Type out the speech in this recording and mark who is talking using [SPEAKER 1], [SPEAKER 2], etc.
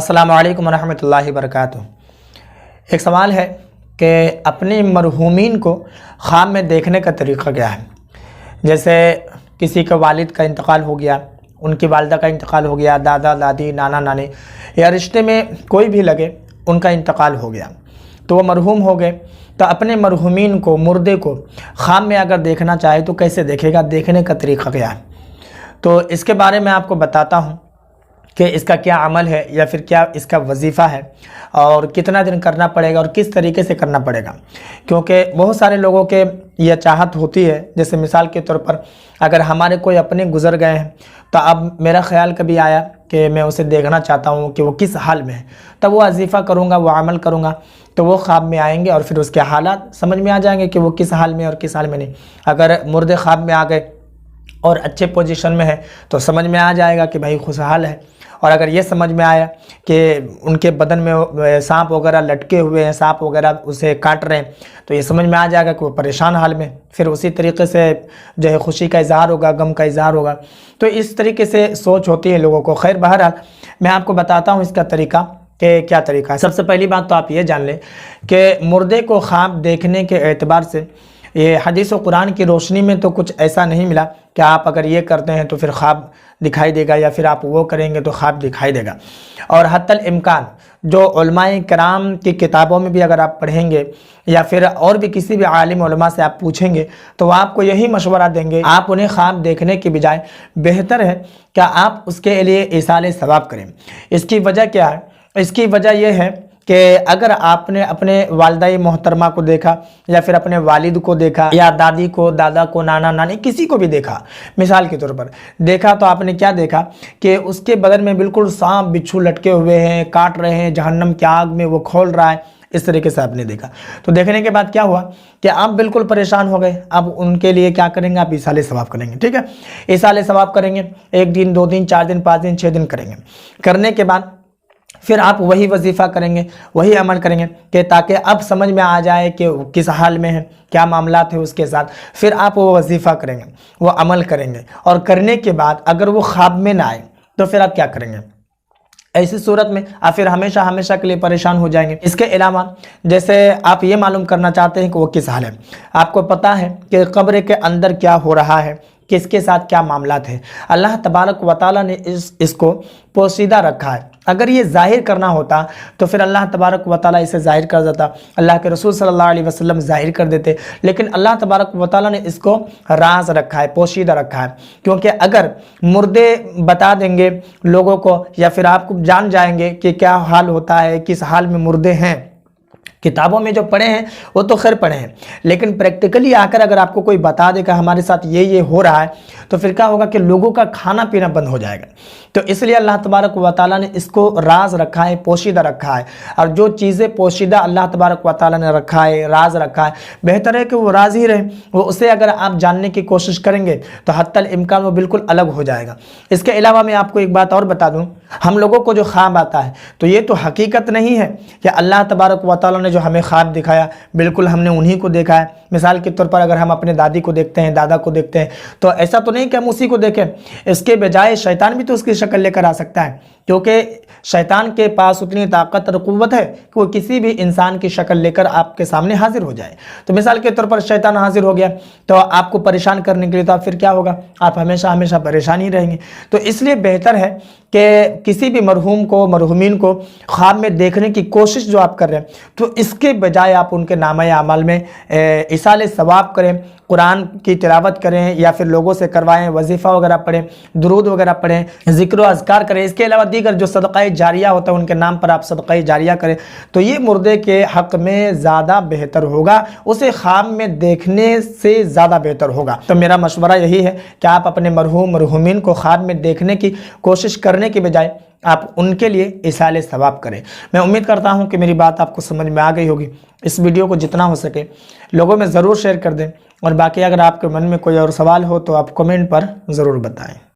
[SPEAKER 1] السلام علیکم ورحمۃ اللہ وبرکاتہ۔ ایک سوال ہے کہ اپنے مرحومین کو خواب میں دیکھنے کا طریقہ کیا ہے؟ جیسے کسی کے والد کا انتقال ہو گیا، ان کی والدہ کا انتقال ہو گیا، دادا دادی نانا نانی یا رشتے میں کوئی بھی لگے ان کا انتقال ہو گیا تو وہ مرحوم ہو گئے، تو اپنے مرحومین کو، مردے کو خواب میں اگر دیکھنا چاہے تو کیسے دیکھے گا؟ دیکھنے کا طریقہ کیا ہے؟ تو اس کے بارے میں آپ کو بتاتا ہوں کہ اس کا کیا عمل ہے یا پھر کیا اس کا وظیفہ ہے اور کتنا دن کرنا پڑے گا اور کس طریقے سے کرنا پڑے گا، کیونکہ بہت سارے لوگوں کے یہ چاہت ہوتی ہے۔ جیسے مثال کے طور پر اگر ہمارے کوئی اپنے گزر گئے ہیں تو اب میرا خیال کبھی آیا کہ میں اسے دیکھنا چاہتا ہوں کہ وہ کس حال میں ہے، تب وہ وظیفہ کروں گا، وہ عمل کروں گا تو وہ خواب میں آئیں گے اور پھر اس کے حالات سمجھ میں آ جائیں گے کہ وہ کس حال میں اور کس حال میں نہیں۔ اگر مردے خواب میں آ گئے اور اچھے پوزیشن میں ہے تو سمجھ میں آ جائے گا کہ بھائی خوشحال ہے، اور اگر یہ سمجھ میں آیا کہ ان کے بدن میں سانپ وغیرہ لٹکے ہوئے ہیں، سانپ وغیرہ اسے کاٹ رہے ہیں، تو یہ سمجھ میں آ جائے گا کہ وہ پریشان حال میں، پھر اسی طریقے سے جو ہے خوشی کا اظہار ہوگا، غم کا اظہار ہوگا۔ تو اس طریقے سے سوچ ہوتی ہے لوگوں کو۔ خیر بہرحال میں آپ کو بتاتا ہوں اس کا طریقہ کہ کیا طریقہ ہے۔ سب سے پہلی بات تو آپ یہ جان لیں کہ مردے کو خواب دیکھنے کے اعتبار سے یہ حدیث و قرآن کی روشنی میں تو کچھ ایسا نہیں ملا کہ آپ اگر یہ کرتے ہیں تو پھر خواب دکھائی دے گا یا پھر آپ وہ کریں گے تو خواب دکھائی دے گا۔ اور حتی الامکان جو علماء کرام کی کتابوں میں بھی اگر آپ پڑھیں گے یا پھر اور بھی کسی بھی عالم علماء سے آپ پوچھیں گے تو وہ آپ کو یہی مشورہ دیں گے، آپ انہیں خواب دیکھنے کے بجائے بہتر ہے کہ آپ اس کے لیے ایصال ثواب کریں۔ اس کی وجہ کیا ہے؟ اس کی وجہ یہ ہے کہ اگر آپ نے اپنے والدہ محترمہ کو دیکھا یا پھر اپنے والد کو دیکھا یا دادی کو، دادا کو، نانا نانی کسی کو بھی دیکھا، مثال کے طور پر دیکھا، تو آپ نے کیا دیکھا کہ اس کے بدن میں بالکل سانپ بچھو لٹکے ہوئے ہیں، کاٹ رہے ہیں، جہنم کی آگ میں وہ کھول رہا ہے، اس طریقے سے آپ نے دیکھا۔ تو دیکھنے کے بعد کیا ہوا کہ آپ بالکل پریشان ہو گئے۔ اب ان کے لیے کیا کریں گے؟ آپ ایصال ثواب کریں گے، ٹھیک ہے؟ ایصال ثواب کریں گے، 1 دن 2 دن 4 دن 5 دن 6 دن کریں گے۔ کرنے کے بعد پھر آپ وہی وظیفہ کریں گے، وہی عمل کریں گے کہ تاکہ اب سمجھ میں آ جائے کہ وہ کس حال میں ہے، کیا معاملات ہیں اس کے ساتھ۔ پھر آپ وہ وظیفہ کریں گے، وہ عمل کریں گے، اور کرنے کے بعد اگر وہ خواب میں نہ آئے تو پھر آپ کیا کریں گے؟ ایسی صورت میں آپ پھر ہمیشہ ہمیشہ کے لیے پریشان ہو جائیں گے۔ اس کے علاوہ جیسے آپ یہ معلوم کرنا چاہتے ہیں کہ وہ کس حال ہے، آپ کو پتہ ہے کہ قبر کے اندر کیا ہو رہا ہے، کس کے ساتھ کیا معاملات ہیں۔ اللہ تبارک و تعالیٰ نے اس کو پوشیدہ رکھا ہے۔ اگر یہ ظاہر کرنا ہوتا تو پھر اللہ تبارک و تعالیٰ اسے ظاہر کر دیتا، اللہ کے رسول صلی اللہ علیہ وسلم ظاہر کر دیتے، لیکن اللہ تبارک و تعالیٰ نے اس کو راز رکھا ہے، پوشیدہ رکھا ہے، کیونکہ اگر مردے بتا دیں گے لوگوں کو یا پھر آپ کو جان جائیں گے کہ کیا حال ہوتا ہے، کس حال میں مردے ہیں، کتابوں میں جو پڑھے ہیں وہ تو خیر پڑھے ہیں، لیکن پریکٹیکلی آ کر اگر آپ کو کوئی بتا دے کہ ہمارے ساتھ یہ ہو رہا ہے تو پھر کیا ہوگا کہ لوگوں کا کھانا پینا بند ہو جائے گا۔ تو اس لیے اللہ تبارک و تعالیٰ نے اس کو راز رکھا ہے، پوشیدہ رکھا ہے، اور جو چیزیں پوشیدہ اللہ تبارک و تعالیٰ نے رکھا ہے، راز رکھا ہے، بہتر ہے کہ وہ راز ہی رہے۔ وہ اسے اگر آپ جاننے کی کوشش کریں گے تو حتی الامکان وہ بالکل الگ ہو جائے گا۔ اس کے علاوہ میں آپ کو ایک بات اور بتا دوں، ہم لوگوں کو جو خواب آتا ہے تو یہ تو حقیقت نہیں ہے کہ اللہ تبارک و تعالیٰ نے جو ہمیں خواب دکھایا بالکل ہم نے انہی کو دیکھا ہے۔ مثال کے طور پر اگر ہم اپنے دادی کو دیکھتے ہیں، دادا کو دیکھتے ہیں، تو ایسا تو نہیں کہ ہم اسی کو دیکھیں، اس کے بجائے شیطان بھی تو اس کی شکل لے کر آ سکتا ہے، کیونکہ شیطان کے پاس اتنی طاقت اور قوت ہے کہ وہ کسی بھی انسان کی شکل لے کر آپ کے سامنے حاضر ہو جائے۔ تو مثال کے طور پر شیطان حاضر ہو گیا تو آپ کو پریشان کرنے کے لیے، تو پھر کیا ہوگا؟ آپ ہمیشہ ہمیشہ پریشان ہی رہیں گے۔ تو اس لیے بہتر ہے کہ کسی بھی مرحوم کو، مرحومین کو خواب میں دیکھنے کی کوشش جو آپ کر رہے ہیں تو اس کے بجائے آپ ان کے نامہ اعمال میں ایصال ثواب کریں، قرآن کی تلاوت کریں یا پھر لوگوں سے کروائیں، وظیفہ وغیرہ پڑھیں، درود وغیرہ پڑھیں، ذکر و اذکار کریں۔ اس کے علاوہ دیگر جو صدقہ جاریہ ہوتا ہے ان کے نام پر آپ صدقہ جاریہ کریں، تو یہ مردے کے حق میں زیادہ بہتر ہوگا، اسے خواب میں دیکھنے سے زیادہ بہتر ہوگا۔ تو میرا مشورہ یہی ہے کہ آپ اپنے مرحومین کو خواب میں دیکھنے کی کوشش کرنے کے بجائے آپ ان کے لیے ایصال ثواب کریں۔ میں امید کرتا ہوں کہ میری بات آپ کو سمجھ میں آ گئی ہوگی۔ اس ویڈیو کو جتنا ہو سکے لوگوں میں ضرور شیئر کر دیں، اور باقی اگر آپ کے من میں کوئی اور سوال ہو تو آپ کمنٹ پر ضرور بتائیں۔